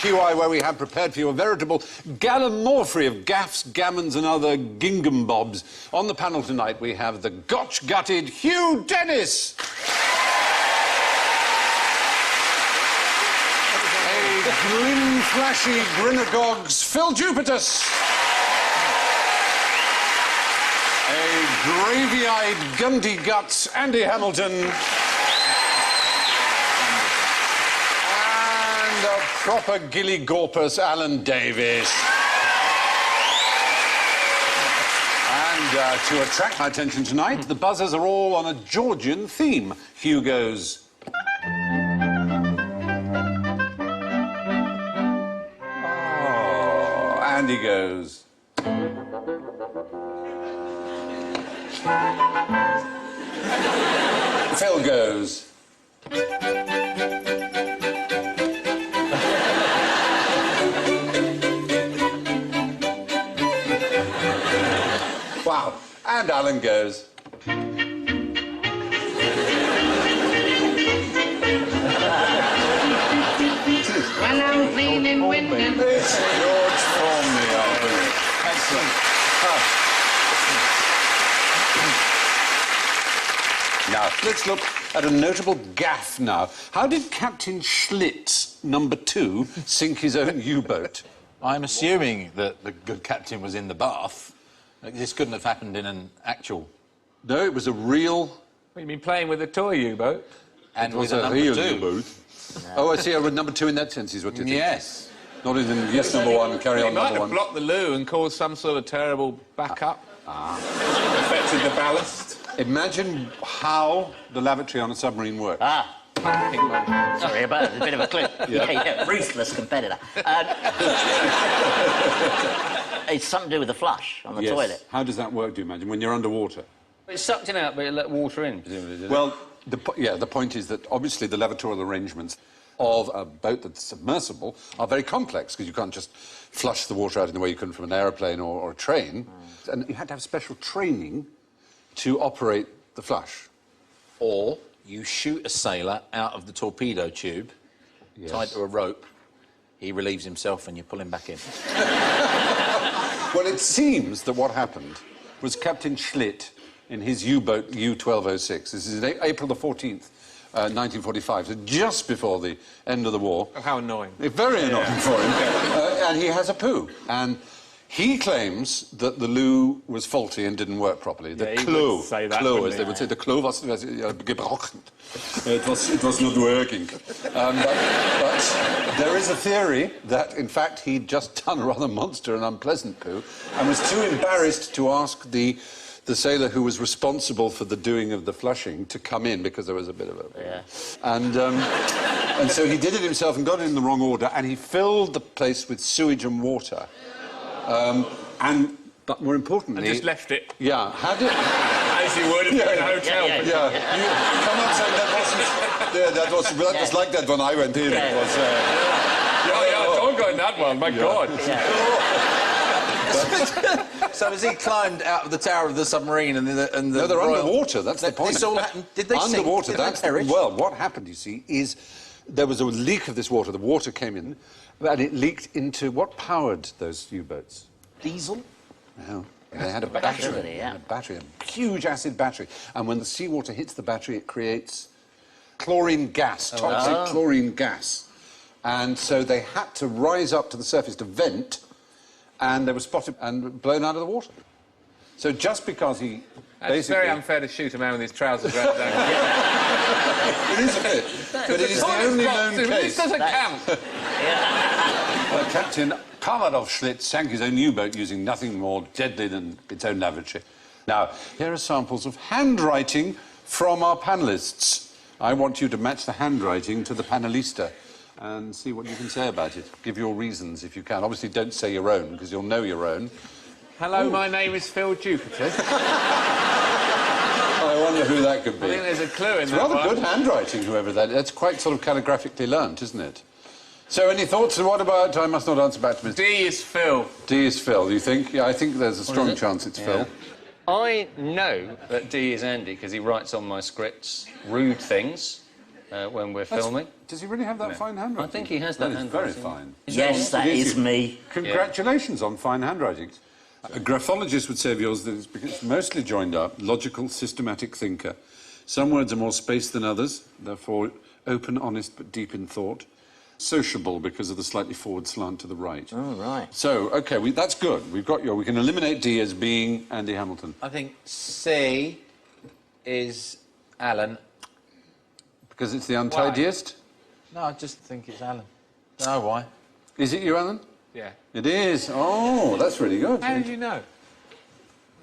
QI, where we have prepared for you a veritable Gallimaufrey of gaffs, gammons and other gingham bobs. On the panel tonight, we have the gotch-gutted Hugh Dennis. A grin-flashy Grinagog's Phil Jupitus. A gravy-eyed Gundy-Guts Andy Hamilton. And a proper gilly-gorpus Alan Davis. And to attract my attention tonight, the buzzers are all on a Georgian theme. Hugh goes... Oh, Andy goes... Phil goes... Wow. And Alan goes... When I'm feeling winded. It's George Formby, I believe. Excellent. Now, let's look at a notable gaffe now. How did Captain Schlitz, number 2, sink his own U-boat? I'm assuming that the good captain was in the bath. This couldn't have happened in an actual... No, it was a real... What, you mean playing with a toy U-boat? And It was with a real number 2. U-boat. No. Oh, I see. I read number 2 in that sense, is what you think? Yes. Not in yes, number 1, carry on, It might number have 1. blocked the loo and caused some sort of terrible backup. Affected the ballast. Imagine how the lavatory on a submarine works. Sorry about it, a bit of a clue. Yeah, ruthless competitor. It's something to do with the flush on the toilet. How does that work, do you imagine, when you're underwater? It's sucked in out, but it let water in, presumably, did it? Well, the point is that obviously the lavatorial arrangements of a boat that's submersible are very complex because you can't just flush the water out in the way you can from an aeroplane or a train. And you had to have special training to operate the flush. Or you shoot a sailor out of the torpedo tube, tied to a rope, he relieves himself and you pull him back in. Well, it seems that what happened was Captain Schlitt, in his U-boat U-1206, this is April the 14th, 1945, so just before the end of the war. Oh, how annoying. Very annoying for him. And he has a poo. And he claims that the loo was faulty and didn't work properly. The Klo, say that, as they would say, the Klo was gebrochen. It was not working. But there is a theory that, in fact, he'd just done a rather monster and unpleasant poo and was too embarrassed to ask the sailor who was responsible for the doing of the flushing to come in because there was a bit of a... And so he did it himself and got it in the wrong order and he filled the place with sewage and water. But more importantly... And just left it. Yeah, how did... As you would if you were in a hotel. You come on, say that wasn't... Yeah, that was like that when I went in. It was... Don't go in that one, my God. So as he climbed out of the tower of the submarine and the No, they're underwater, that's the point. This all happened... Did they sink? Underwater, Did they perish? Well, what happened, you see, is there was a leak of this water. The water came in, and it leaked into... What powered those U-boats? Diesel? No. They had a battery. A huge acid battery. And when the seawater hits the battery, it creates chlorine gas, toxic chlorine gas. And so they had to rise up to the surface to vent, and they were spotted and blown out of the water. So just because he It's very unfair to shoot a man with his trousers round down. It is a bit. But it is the only known case. This doesn't count. Captain Karmadov Schlitz sank his own U-boat using nothing more deadly than its own lavatory. Now, here are samples of handwriting from our panellists. I want you to match the handwriting to the panelista and see what you can say about it. Give your reasons if you can. Obviously, don't say your own, because you'll know your own. Hello, my name is Phil Jupiter. I wonder who that could be. I think there's a clue in it's that rather one. good handwriting, whoever that is. That's quite sort of calligraphically learnt, isn't it? So, any thoughts? And what about... I must not answer back to Mr... D is Phil. D is Phil, you think? Yeah, I think there's a strong chance it's Phil. I know that D is Andy because he writes on my scripts rude things, when we're filming. Does he really have that fine handwriting? I think he has that is very handwriting. fine. Yes, that is me. Congratulations on fine handwriting. A graphologist would say of yours that it's because it's mostly joined up, logical, systematic thinker. Some words are more spaced than others, therefore open, honest, but deep in thought. Sociable because of the slightly forward slant to the right. Oh, right. So, OK, that's good. We've got we can eliminate D as being Andy Hamilton. I think C is Alan. Because it's the untidiest? No, I just think it's Alan. Don't know why. Is it you, Alan? Yeah. It is. Oh, that's really good. How did you know?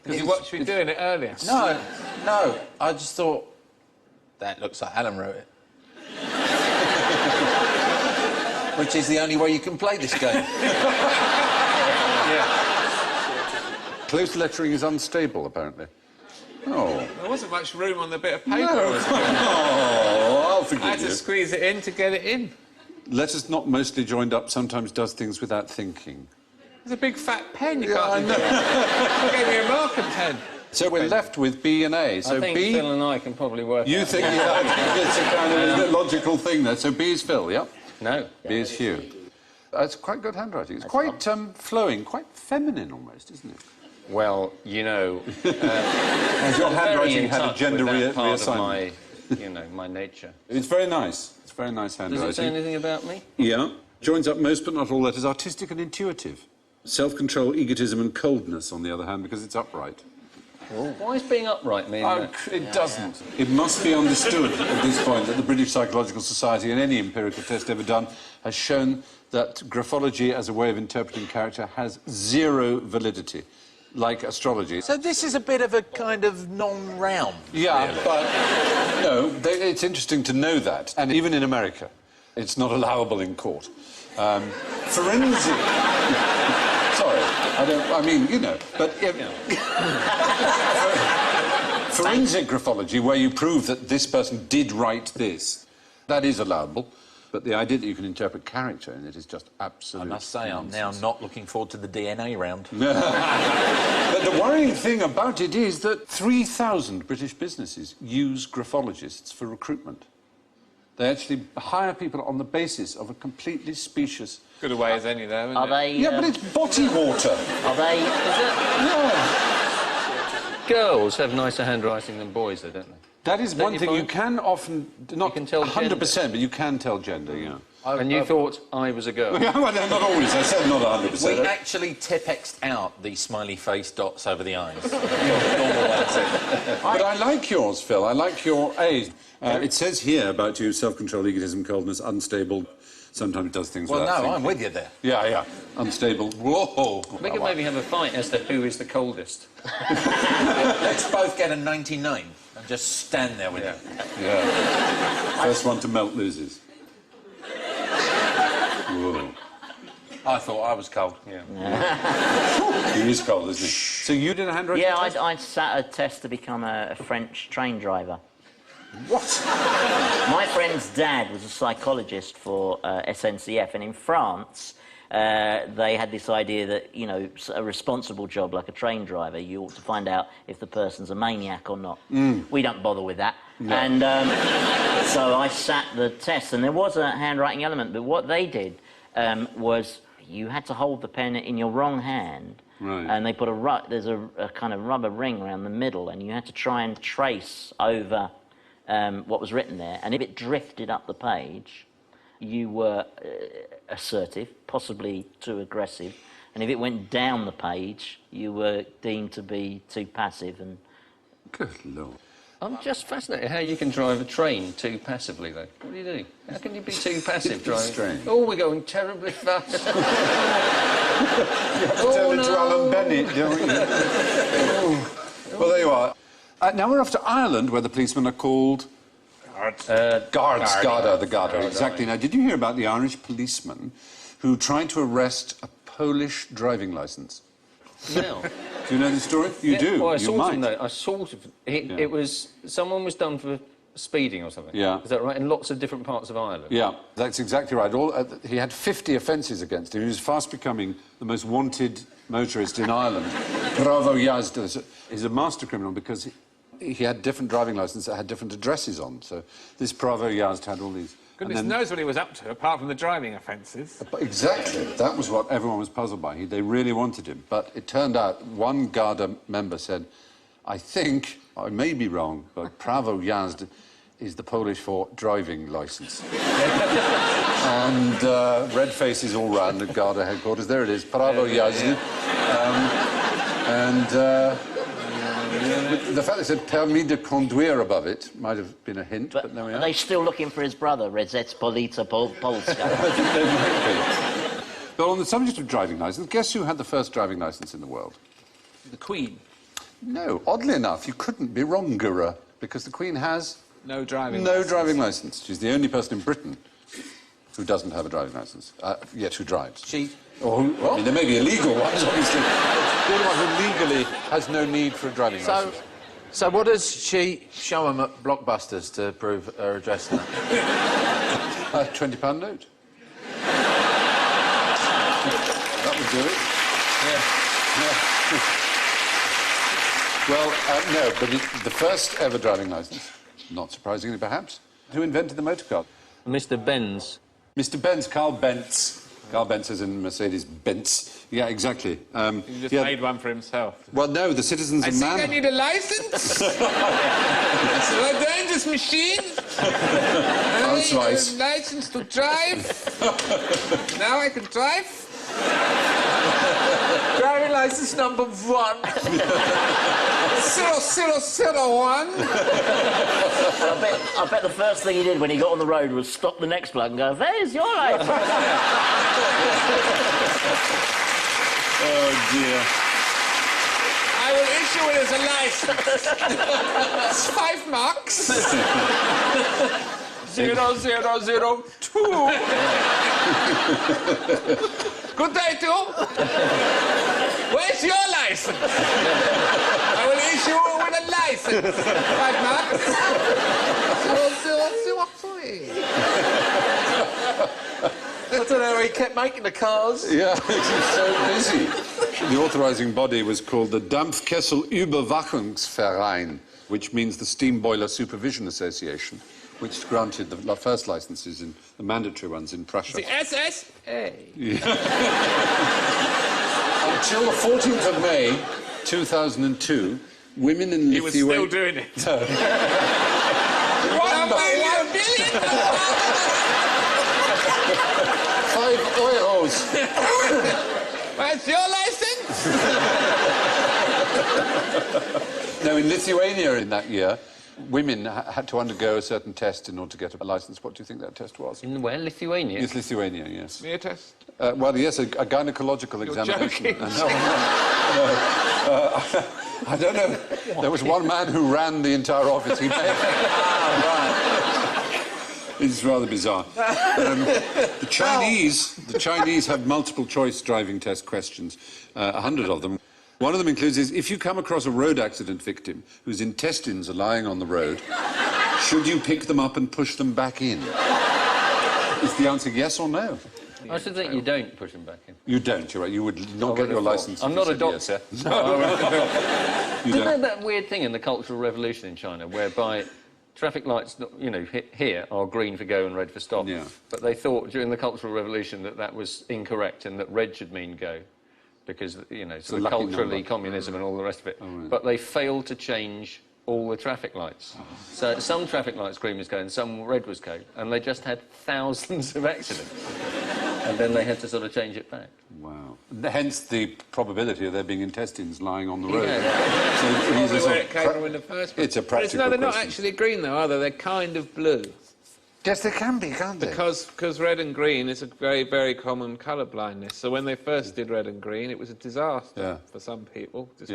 Because you watched me doing it earlier. No, I just thought that looks like Alan wrote it. Which is the only way you can play this game. Yeah. Close lettering is unstable, apparently. Oh. There wasn't much room on the bit of paper. No. Was Oh, I'll I forgive had to you. squeeze it in to get it in. Letters not mostly joined up sometimes does things without thinking. It's a big fat pen. You I can't. know. I gave me a marker pen. So we're left with B and A. So I think B... Phil and I can probably work You out. think it's a kind of logical thing there. So B is Phil, yeah? No. B is Hugh. It's quite good handwriting. It's quite flowing, quite feminine almost, isn't it? Well, you know, As your handwriting had a gender part of reassignment. my nature. It's very nice. It's very nice handwriting. Does it say anything about me? Yeah. Joins up most but not all letters, artistic and intuitive. Self-control, egotism and coldness, on the other hand, because it's upright. Why is being upright mean that? It doesn't. It must be understood at this point that the British Psychological Society and any empirical test ever done has shown that graphology as a way of interpreting character has zero validity, like astrology. So this is a bit of a kind of non-round. Yeah, really. but no, it's interesting to know that. And even in America, it's not allowable in court. Forensic... Sorry, but... Forensic graphology, where you prove that this person did write this, that is allowable. But the idea that you can interpret character in it is just absolute I must say, nonsense. I'm now not looking forward to the DNA round. But the worrying thing about it is that 3,000 British businesses use graphologists for recruitment. They actually hire people on the basis of a completely specious... Good a way as any, though, isn't Are it? they... Yeah, but it's body water. Are they... Yeah. Girls have nicer handwriting than boys, though, don't they? That is one you thing you find? can often... Not can tell 100%, but you can tell gender, yeah. And you thought I was a girl. Yeah, well, no, not always. I said not 100%. We actually Tipp-X'd out the smiley face dots over the eyes. Normal ones. But I like yours, Phil. I like your A. It says here about you, self-control, egotism, coldness, unstable, sometimes does things Well, without no, thinking. I'm with you there. Yeah. Unstable. Whoa. We could maybe have a fight as to who is the coldest. Let's both get a 99 and just stand there with it. Yeah. First one to melt loses. Whoa. I thought I was cold. Yeah. He is cold, isn't he? So you did a handwriting Yeah, test? I sat a test to become a French train driver. What? My friend's dad was a psychologist for SNCF, and in France, they had this idea that, you know, a responsible job like a train driver, you ought to find out if the person's a maniac or not. We don't bother with that. No. And so I sat the test, and there was a handwriting element, but what they did was you had to hold the pen in your wrong hand, right. And they put there's a kind of rubber ring around the middle, and you had to try and trace over what was written there, and if it drifted up the page, you were assertive, possibly too aggressive, and if it went down the page, you were deemed to be too passive. And Good Lord. I'm just fascinated how you can drive a train too passively, though. What do you do? How can you be too passive driving? strange. Oh, we're going terribly fast. You have to tell it to Alan Bennett, don't you? Well, there you are. Now we're off to Ireland, where the policemen are called... Guards. Garda, exactly. Now, did you hear about the Irish policeman who tried to arrest a Polish driving licence? No. Do you know the story? You do. Well, I you sort might. of know. I sort of... It was... Someone was done for speeding or something. Yeah. Is that right? In lots of different parts of Ireland. Yeah, that's exactly right. He had 50 offences against him. He was fast becoming the most wanted motorist in Ireland. Bravo Jazda. He's a master criminal because he had different driving licenses that had different addresses on. So this Pravo Yazd had all these. Goodness knows what he was up to, apart from the driving offences. Exactly. That was what everyone was puzzled by. They really wanted him. But it turned out one Garda member said, I think, I may be wrong, but Pravo Yazd is the Polish for driving licence. And red faces all round at Garda headquarters. There it is, Pravo Yazd. The fact they said permis de conduire above it might have been a hint, but there we are. Are they still looking for his brother, Redzec Polica Polska? But on the subject of driving licence, guess who had the first driving licence in the world? The Queen. No, oddly enough, you couldn't be wronger, because the Queen has... No driving driving licence. She's the only person in Britain who doesn't have a driving licence, yet who drives. She... Or who, I mean, there may be illegal ones, obviously. The only one who legally has no need for a driving licence. So what does she show him at Blockbusters to prove her address? A £20 note. That would do it. Yeah. Well, no, but the first ever driving licence, not surprisingly perhaps, who invented the motor car? Mr. Benz. Mr. Benz, Carl Benz. Carl Benz is in Mercedes-Benz. Yeah, exactly. He just made one for himself. Well, no, the citizens of Man... I think I need a licence. It's a dangerous machine. I need a licence to drive. Now I can drive. Driving licence number 1. 0001. I bet the first thing he did when he got on the road was stop the next bloke and go, there's your licence. Oh, dear. I will issue it as a licence. It's 5 marks. 0002. Good day, too. Where's your licence? I will issue it with a licence. 5 marks. 0003. I don't know, he kept making the cars. Yeah, he's so busy. The authorising body was called the Dampfkessel-Überwachungsverein, which means the Steam Boiler Supervision Association, which granted the first licences, the mandatory ones in Prussia. The SSA. Yeah. Until the 14th of May, 2002, women in Lithuania... He was still doing it. 1 billion! 5 euros. Where's your licence? No, in Lithuania in that year, women had to undergo a certain test in order to get a licence. What do you think that test was? In where? Lithuania? Yes, Lithuania, yes. Smear test? Well, yes, a gynecological examination. Joking. No. I don't know. There was one man who ran the entire office. He may have... right. It's rather bizarre. The Chinese have multiple choice driving test questions, 100 of them. One of them includes is, if you come across a road accident victim whose intestines are lying on the road, should you pick them up and push them back in? Is the answer yes or no? I should think you don't push them back in. You don't, you're right. You would not get your licence. I'm not a doctor. Yes. No. Isn't there that weird thing in the Cultural Revolution in China whereby traffic lights, you know, here are green for go and red for stop? Yeah. But they thought during the Cultural Revolution that was incorrect and that red should mean go. Because, you know, sort of culturally, communism and all the rest of it. Oh, right. But they failed to change all the traffic lights. So some traffic lights green was go and some red was go, and they just had thousands of accidents. And then they had to sort of change it back. Wow. Hence the probability of there being intestines lying on the road. Yeah. So Probably where it came from in the first place. It's a practical No, they're not question. actually green, though, are they? They're kind of blue. Yes, they can be, can't they? Because red and green is a very, very common colour blindness. So when they first did red and green, it was a disaster for some people. Just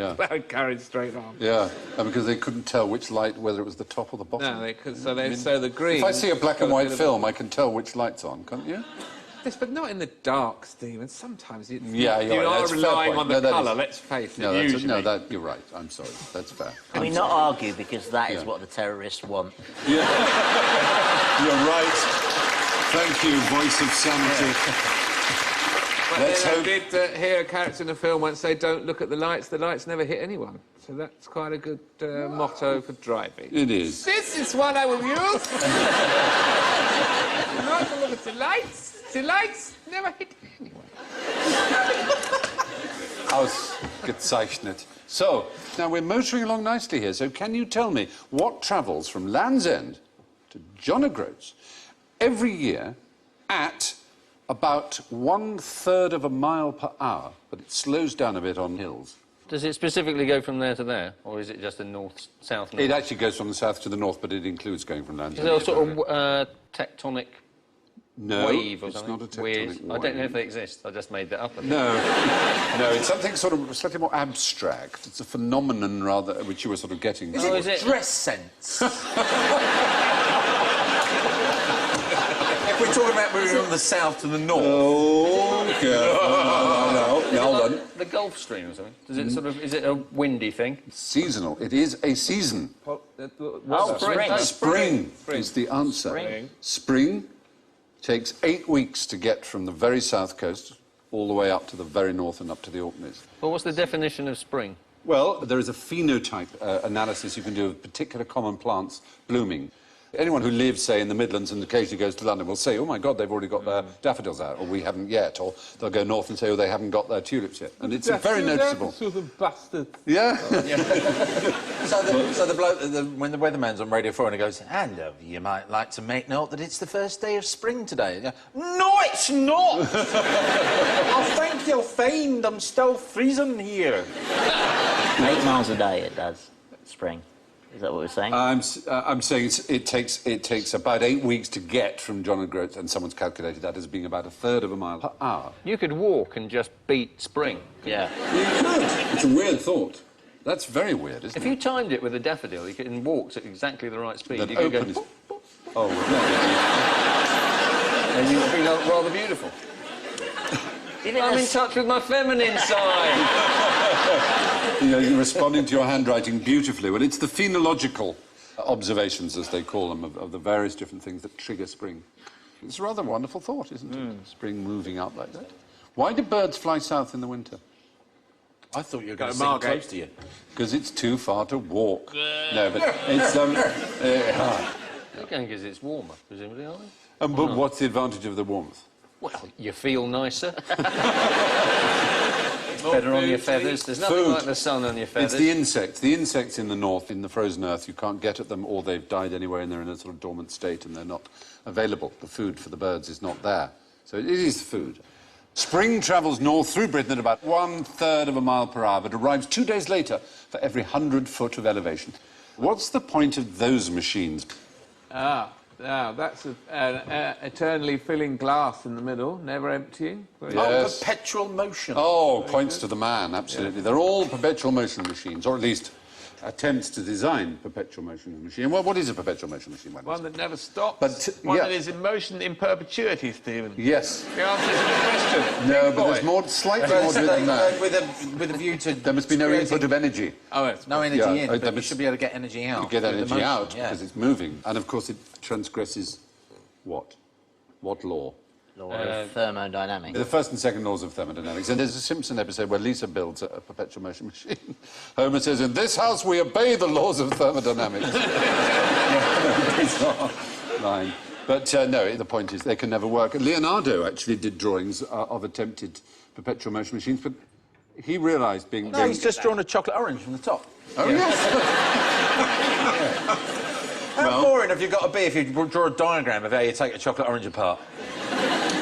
carried straight on. Yeah, and because they couldn't tell which light, whether it was the top or the bottom. No, so the green... If I see a black and white film, I can tell which light's on, can't you? Yes, but not in the dark, Stephen. Sometimes you you're right. are That's a fair relying point. on the No, colour, is- let's face it, No, usually. you're right. I'm sorry. That's fair. Can we not argue because that is what the terrorists want? Yeah. You're right. Thank you, voice of sanity. Let's then hope... I did hear a character in a film once say, "Don't look at the lights never hit anyone." So that's quite a good motto for driving. It is. This is what I will use. Not to look at the lights. The lights never hit anyone. Ausgezeichnet. So, now we're motoring along nicely here, so can you tell me what travels from Land's End to John O'Groats every year at about 1/3 of a mile per hour, but it slows down a bit on hills? Does it specifically go from there to there, or is it just a north-south? It actually goes from the south to the north, but it includes going from Land's Is End. there a sort of tectonic wave or it's something? not a tectonic Weird. wave. I don't know if they exist. I just made that up. No, no, it's something sort of slightly more abstract. It's a phenomenon, rather, which you were sort of getting. Oh, is it? Dress sense. If we're talking about moving from the south to the north. Oh, no, hold on. The Gulf Stream or something? Does it sort of? Is it a windy thing? Seasonal. It is a season. Spring. Spring is the answer. Spring takes 8 weeks to get from the very south coast all the way up to the very north and up to the Orkneys. Well, what's the definition of spring? Well, there is a phenotype analysis you can do of particular common plants blooming. Anyone who lives, say, in the Midlands and occasionally goes to London will say, "Oh, my God, they've already got their daffodils out," or "We haven't yet," or they'll go north and say, "Oh, they haven't got their tulips yet." And it's very noticeable. Sort of bastard. Yeah. So the bloke, when the weatherman's on Radio 4 and he goes, "And you might like to make note that it's the first day of spring today." You go, "No, it's not! I think you'll find I'm still freezing here." 8 miles a day it does, spring. Is that what we're saying? I'm saying it takes about 8 weeks to get from John O'Groats, and someone's calculated that as being about 1/3 of a mile per hour. You could walk and just beat spring. Yeah. You could. It's a weird thought. That's very weird, isn't If it? you timed it with a daffodil, you could and walked at exactly the right speed. Then You could go, open is... Oh, and you would be rather beautiful. I'm in touch with my feminine side. You're responding to your handwriting beautifully. Well, it's the phenological observations, as they call them, of the various different things that trigger spring. It's a rather wonderful thought, isn't it? Spring moving up like that. Why do birds fly south in the winter? I thought you were going to sit close to you. Because it's too far to walk. No, but it's... They're going because it's warmer, presumably, aren't they? but what's the advantage of the warmth? Well, you feel nicer. Better on your feathers. There's nothing like the sun on your feathers. It's the insects. The insects in the north, in the frozen earth, you can't get at them, or they've died anyway and they're in a sort of dormant state and they're not available. The food for the birds is not there. So it is food. Spring travels north through Britain at about 1/3 of a mile per hour, but arrives 2 days later for every 100 foot of elevation. What's the point of those machines? Now, that's an eternally filling glass in the middle, never emptying. Yes. Oh, perpetual motion. Oh, points to the man, absolutely. Yeah. They're all perpetual motion machines, or at least attempts to design perpetual motion machine. Well, what is a perpetual motion machine? One that never stops. But, one yeah. that is in motion in perpetuity, Stephen. Yes. The answer is the question. No, Big but boy. there's more, slightly more to it than that. With a view to... There must be no input of energy. Oh, it's No energy Yeah, in, but there you must- should be able to get energy out. You get with the energy motion, out yeah. because it's moving. And, of course, it transgresses what? What law? Law of thermodynamics. The first and second laws of thermodynamics. And there's a Simpson episode where Lisa builds a perpetual motion machine. Homer says, "In this house we obey the laws of thermodynamics." Bizarre line. But no, the point is they can never work. Leonardo actually did drawings of attempted perpetual motion machines, but he realised being... No, he's just drawn a chocolate orange from the top. Oh, yes. How boring have you got to be if you draw a diagram of how you take a chocolate orange apart?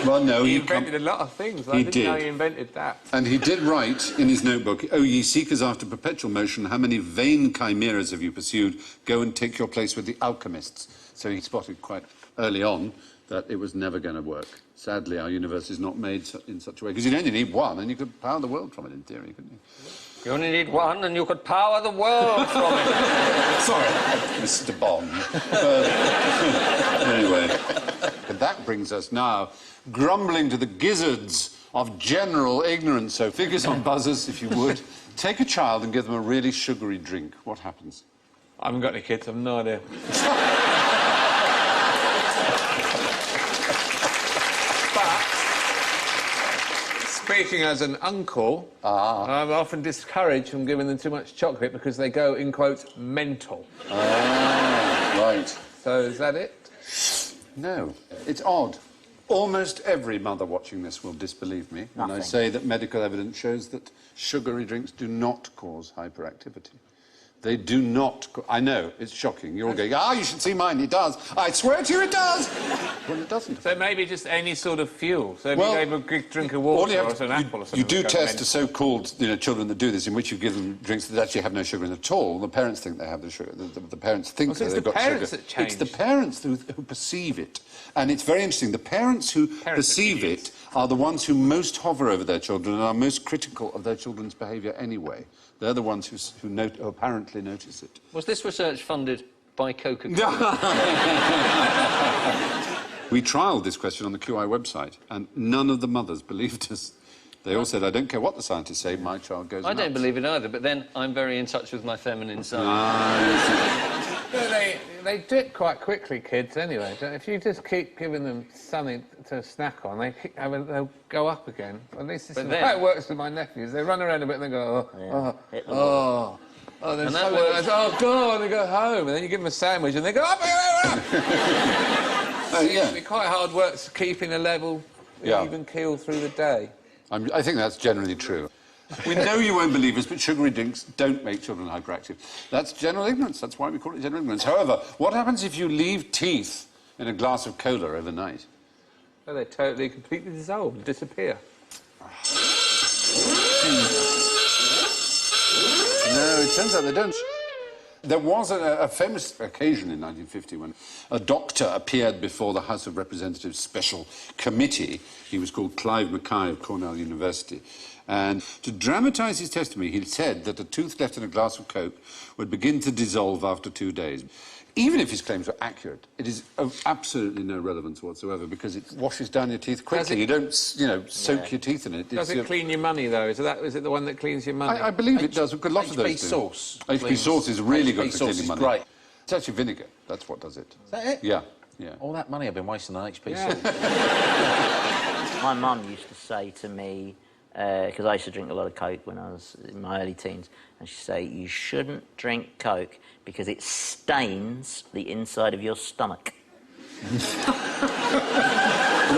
Well, no, He he invented a lot of things. I He didn't know did. he invented that. And he did write in his notebook, "O ye seekers after perpetual motion, how many vain chimeras have you pursued? Go and take your place with the alchemists." So he spotted quite early on that it was never going to work. Sadly, our universe is not made in such a way, because you'd only need one and you could power the world from it, in theory, couldn't you? You only need one and you could power the world from it. Sorry, Mr. Bond. Anyway, and that brings us now grumbling to the gizzards of general ignorance. So figures on buzzers, if you would. Take a child and give them a really sugary drink. What happens? I haven't got any kids, I've no idea. speaking as an uncle, I'm often discouraged from giving them too much chocolate because they go, in quotes, mental. Right. So is that it? No. It's odd. Almost every mother watching this will disbelieve me when I Nothing. say that medical evidence shows that sugary drinks do not cause hyperactivity. They do not... I know, it's shocking. You're all going, you should see mine, it does. I swear to you it does! Well, it doesn't. So maybe just any sort of fuel. So if Well, you gave a quick drink of All water you have or to- an apple or something... You do they'll go test mental. so-called children that do this, in which you give them drinks that actually have no sugar in at all. The parents think they have the sugar. The parents think so it's they've the got parents sugar. that change. It's the parents who perceive it. And it's very interesting. The parents who perceive it are the ones who most hover over their children and are most critical of their children's behaviour anyway. They're the ones who apparently notice it. Was this research funded by Coca-Cola? We trialled this question on the QI website, and none of the mothers believed us. They all said, I don't care what the scientists say, my child goes I nuts. don't believe it either, but then I'm very in touch with my feminine side. They dip quite quickly, kids, anyway. If you just keep giving them something to snack on, they'll go up again. At least this is how it works with my nephews. They run around a bit and they go, Hit the oh, there's And that something works- nice. Oh, God, and they go home. And then you give them a sandwich and they go up. yeah. It's quite hard work keeping a level, even keel through the day. I think that's generally true. We know you won't believe us, but sugary drinks don't make children hyperactive. That's general ignorance. That's why we call it general ignorance. However, what happens if you leave teeth in a glass of cola overnight? So they totally, completely dissolve and disappear. No, it turns out they don't. There was a famous occasion in 1950 when a doctor appeared before the House of Representatives Special Committee. He was called Clive Mackay of Cornell University. And to dramatise his testimony, he said that a tooth left in a glass of Coke would begin to dissolve after 2 days. Even if his claims were accurate, it is of absolutely no relevance whatsoever because it washes down your teeth quickly. You don't, soak your teeth in it. Does it clean your money, though? Is it the one that cleans your money? I believe it does, because lots of those HP do. sauce HP cleans- sauce is really HP good for sauce cleaning is money. great. It's actually vinegar. That's what does it. Is that it? Yeah, yeah. All that money I've been wasting on HP Yeah. sauce. My mum used to say to me, because I used to drink a lot of Coke when I was in my early teens, and she'd say, you shouldn't drink Coke because it stains the inside of your stomach. Well,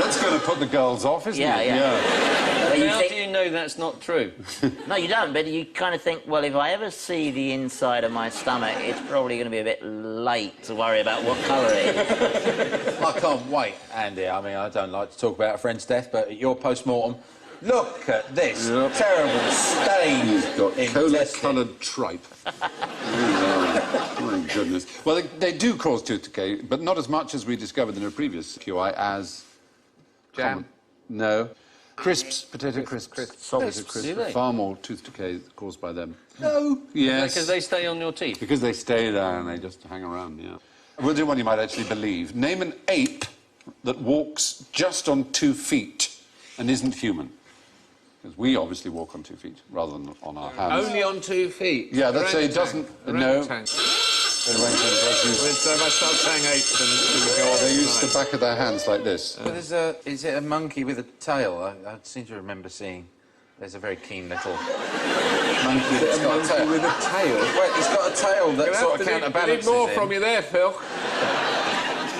that's going to put the girls off, isn't Yeah, it? yeah. But you How think- do you know that's not true? No, you don't, but you kind of think, well, if I ever see the inside of my stomach, it's probably going to be a bit late to worry about what colour it is. I can't wait, Andy. I mean, I don't like to talk about a friend's death, but at your post-mortem, look at this terrible stain. He's got intestine. cola-coloured tripe. Oh, my goodness. Well, they do cause tooth decay, but not as much as we discovered in a previous QI as... Jam. common. No. Crisps, potato crisps. Salted Potato Do they? crisps. Far more tooth decay caused by them. No. Yes. Because they stay on your teeth. Because they stay there and they just hang around, yeah. We'll do one you might actually believe. Name an ape that walks just on 2 feet and isn't human. Because we obviously walk on 2 feet rather than on our hands. Only on 2 feet. Yeah, that's it doesn't... No. Orangutan. The orangutan does use- So if I start saying apes, then we go on. They use the back of their hands like this. But is it a monkey with a tail? I seem to remember seeing... There's a very keen little monkey that's got a tail. with a tail. Wait, it's got a tail that sort of I counterbalances need more him. from you there, Phil.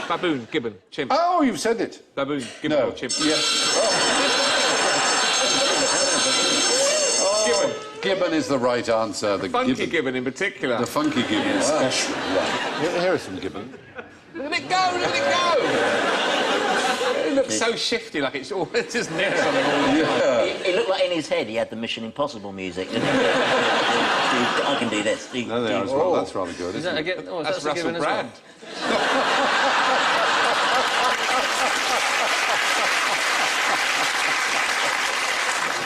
Baboon, gibbon, chimp. Oh, you've said it. Baboon, gibbon No. or chimp. Yes. Gibbon. Gibbon is the right answer. The Funky gibbon in particular. The funky gibbon especially. Right. Here is some gibbon. Look at it go, look at it go! It looks so shifty, like it's all just near something all the time. It looked like in his head he had the Mission Impossible music, didn't he? I can do this. No, they are as well. That's rather good, Is isn't that it? again? Oh, That's a Russell given as well. Brand.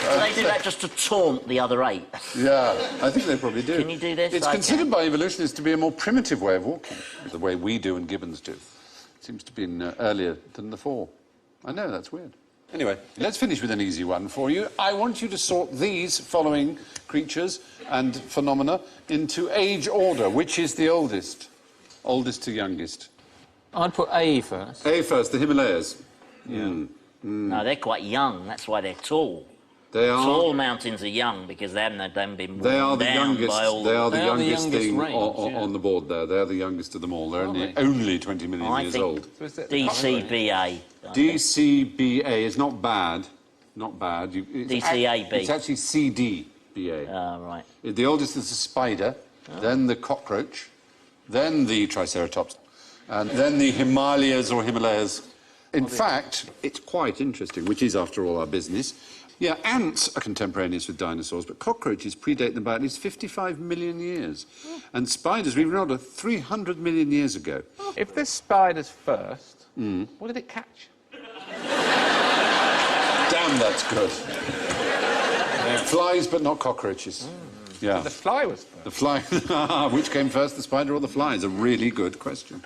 Do they do that just to taunt the other ape? Yeah, I think they probably do. Can you do this? It's I considered can. by evolutionists to be a more primitive way of walking, the way we do and gibbons do. Seems to be earlier than the fall. I know, that's weird. Anyway, let's finish with an easy one for you. I want you to sort these following creatures and phenomena into age order. Which is the oldest? Oldest to youngest. I'd put A first. A first, the Himalayas. No, they're quite young. That's why they're tall. They are. So all mountains are young because they haven't been They are worn the down youngest. by all. They are the They are the youngest youngest thing range, yeah. on the board there. They are the youngest of them all. They're they? only 20 million I years think old. DCBA. I think. DCBA is not bad. Not bad. DCAB. It's actually CDBA. Right. The oldest is the spider, then the cockroach, then the triceratops, and then the Himalayas or Himalayas. In fact, it's quite interesting, which is, after all, our business. Yeah, ants are contemporaneous with dinosaurs, but cockroaches predate them by at least 55 million years. And spiders were even older, 300 million years ago. If this spider's first, what did it catch? Damn, that's good. Flies, but not cockroaches. Yeah. The fly was first. The fly. Which came first, the spider or the fly? Is a really good question.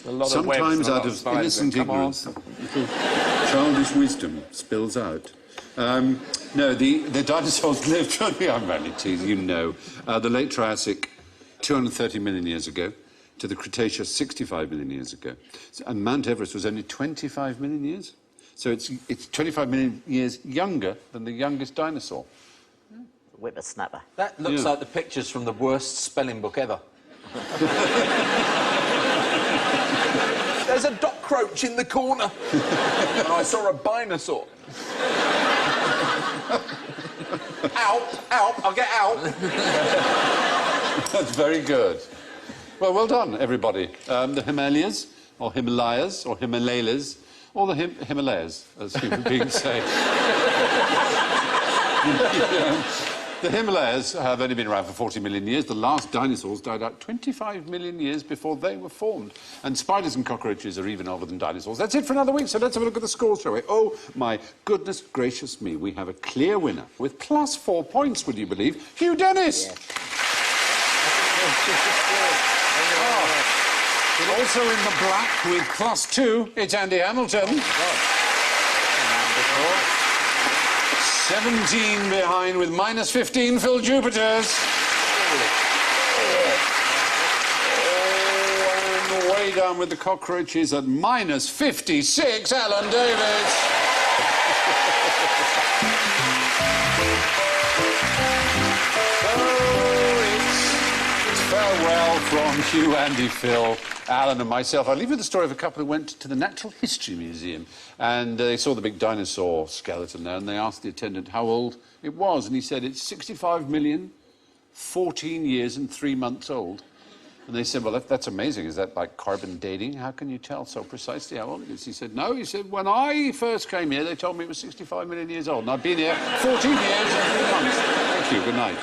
A lot Sometimes of webs, out of innocent ignorance, little childish wisdom spills out. No, the dinosaurs lived, I'm only teasing, you know, the late Triassic, 230 million years ago, to the Cretaceous, 65 million years ago. And Mount Everest was only 25 million years. So it's 25 million years younger than the youngest dinosaur. Whippersnapper. That looks like the pictures from the worst spelling book ever. There's a dock croach in the corner. And I saw a binosaur. Out, I'll get out. That's very good. Well done, everybody. The Himalayas, or Himalayas, or Himalayas, or the Himalayas, as human beings say. The Himalayas have only been around for 40 million years. The last dinosaurs died out 25 million years before they were formed. And spiders and cockroaches are even older than dinosaurs. That's it for another week, so let's have a look at the scores, shall we? Oh, my goodness gracious me. We have a clear winner with plus 4 points, would you believe? Hugh Dennis! Yes. Also in the black with plus 2, it's Andy Hamilton. 17 behind with minus 15, Phil Jupiters. And way down with the cockroaches at minus 56, Alan Davis. It's farewell from Hugh, Andy, Phil, Alan and myself. I'll leave you with the story of a couple who went to the Natural History Museum and they saw the big dinosaur skeleton there and they asked the attendant how old it was and he said it's 65 million, 14 years and 3 months old. And they said, well, that's amazing. Is that like carbon dating? How can you tell so precisely how old it is? He said, no. He said, when I first came here, they told me it was 65 million years old and I've been here 14 years and 3 months. Thank you. Good night.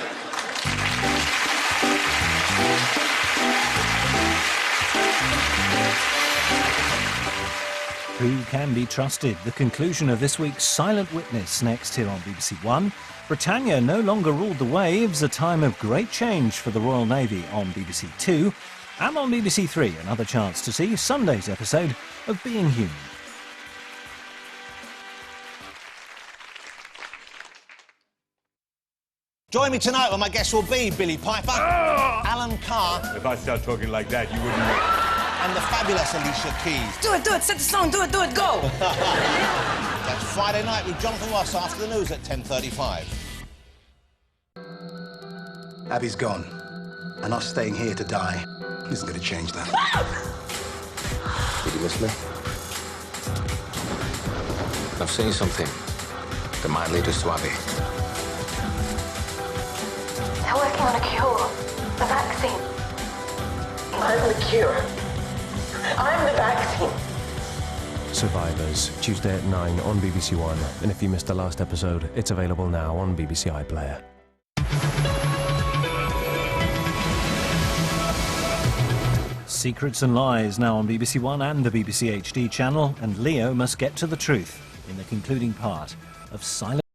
Who can be trusted? The conclusion of this week's Silent Witness next here on BBC One. Britannia no longer ruled the waves, a time of great change for the Royal Navy on BBC Two. And on BBC Three, another chance to see Sunday's episode of Being Human. Join me tonight when my guests will be Billy Piper, Alan Carr... If I start talking like that, you wouldn't know. ...and the fabulous Alicia Keys. Do it, set the song, do it, go! That's Friday night with Jonathan Ross after the news at 10:35. Abby's gone, and us staying here to die isn't going to change that. Did you miss me? I've seen something that might lead us to Abby. They're working on a cure, a vaccine. I'm the cure. I'm the vaccine. Survivors, Tuesday at 9 on BBC One. And if you missed the last episode, it's available now on BBC iPlayer. Secrets and Lies now on BBC One and the BBC HD channel, and Leo must get to the truth in the concluding part of Silent